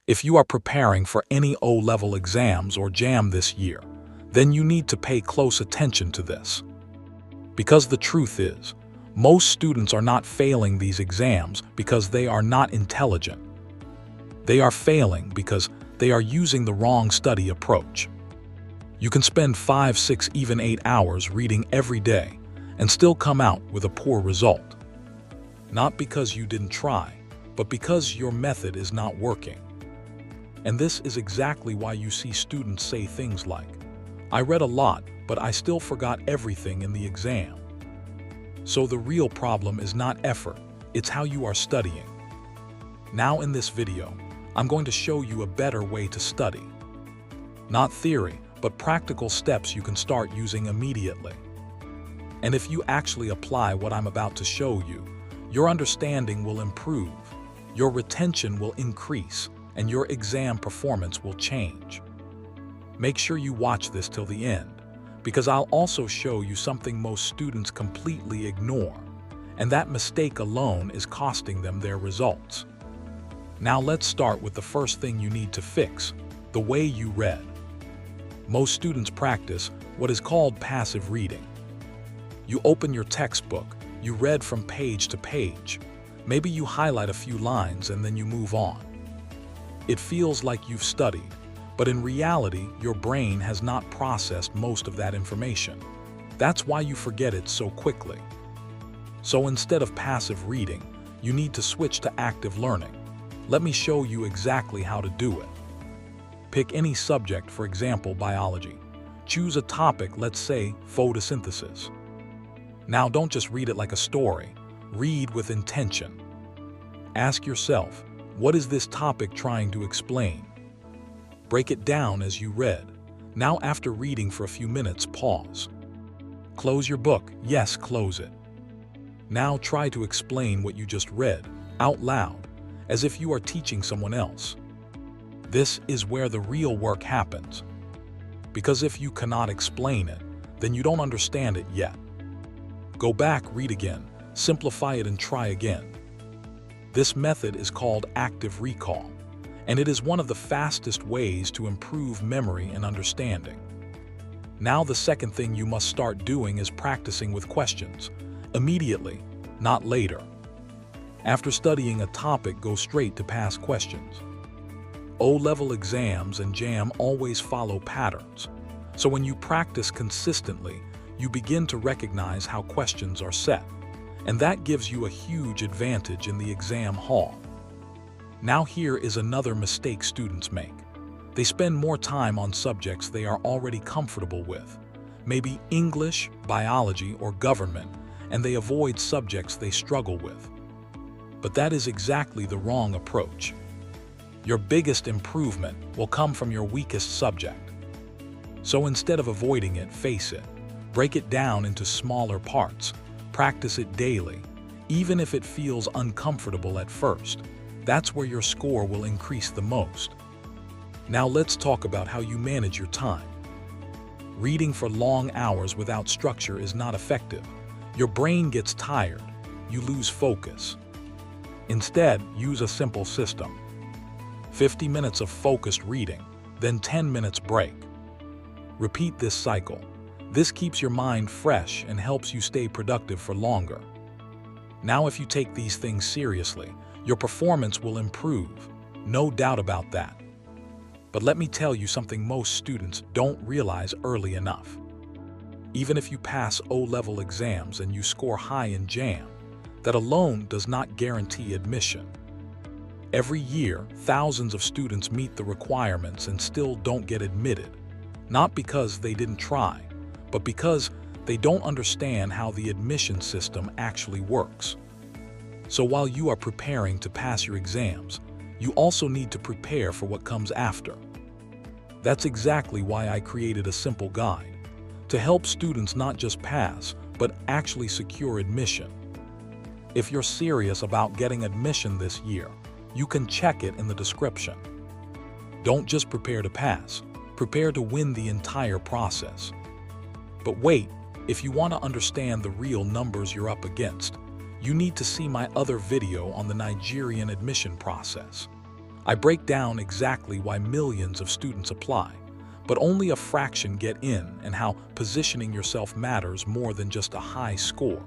If you are preparing for any O-level exams or JAMB this year, then you need to pay close attention to this. Because the truth is, most students are not failing these exams because they are not intelligent. They are failing because they are using the wrong study approach. You can spend 5, 6, even 8 hours reading every day and still come out with a poor result. Not because you didn't try, but because your method is not working. And this is exactly why you see students say things like, "I read a lot, but I still forgot everything in the exam." So the real problem is not effort, it's how you are studying. Now in this video, I'm going to show you a better way to study. Not theory, but practical steps you can start using immediately. And if you actually apply what I'm about to show you, your understanding will improve, your retention will increase, and your exam performance will change. Make sure you watch this till the end, because I'll also show you something most students completely ignore, and that mistake alone is costing them their results. Now let's start with the first thing you need to fix, the way you read. Most students practice what is called passive reading. You open your textbook, you read from page to page. Maybe you highlight a few lines and then you move on. It feels like you've studied, but in reality, your brain has not processed most of that information. That's why you forget it so quickly. So instead of passive reading, you need to switch to active learning. Let me show you exactly how to do it. Pick any subject, for example, biology. Choose a topic, let's say photosynthesis. Now don't just read it like a story, read with intention. Ask yourself, what is this topic trying to explain? Break it down as you read. Now after reading for a few minutes, pause. Close your book, yes, close it. Now try to explain what you just read, out loud, as if you are teaching someone else. This is where the real work happens. Because if you cannot explain it, then you don't understand it yet. Go back, read again, simplify it and try again. This method is called active recall, and it is one of the fastest ways to improve memory and understanding. Now the second thing you must start doing is practicing with questions, immediately, not later. After studying a topic, go straight to past questions. O-level exams and JAMB always follow patterns, so when you practice consistently, you begin to recognize how questions are set, and that gives you a huge advantage in the exam hall. Now here is another mistake students make. They spend more time on subjects they are already comfortable with, maybe English, biology, or government, and they avoid subjects they struggle with. But that is exactly the wrong approach. Your biggest improvement will come from your weakest subject. So instead of avoiding it, face it. Break it down into smaller parts. Practice it daily, even if it feels uncomfortable at first. That's where your score will increase the most. Now let's talk about how you manage your time. Reading for long hours without structure is not effective. Your brain gets tired. You lose focus. Instead, use a simple system. 50 minutes of focused reading, then 10 minutes break. Repeat this cycle. This keeps your mind fresh and helps you stay productive for longer. Now if you take these things seriously, your performance will improve, no doubt about that. But let me tell you something most students don't realize early enough. Even if you pass O-level exams and you score high in JAMB, that alone does not guarantee admission. Every year, thousands of students meet the requirements and still don't get admitted, not because they didn't try, but because they don't understand how the admission system actually works. So while you are preparing to pass your exams, you also need to prepare for what comes after. That's exactly why I created a simple guide, to help students not just pass, but actually secure admission. If you're serious about getting admission this year, you can check it in the description. Don't just prepare to pass, prepare to win the entire process. But wait, if you want to understand the real numbers you're up against, you need to see my other video on the Nigerian admission process. I break down exactly why millions of students apply, but only a fraction get in, and how positioning yourself matters more than just a high score.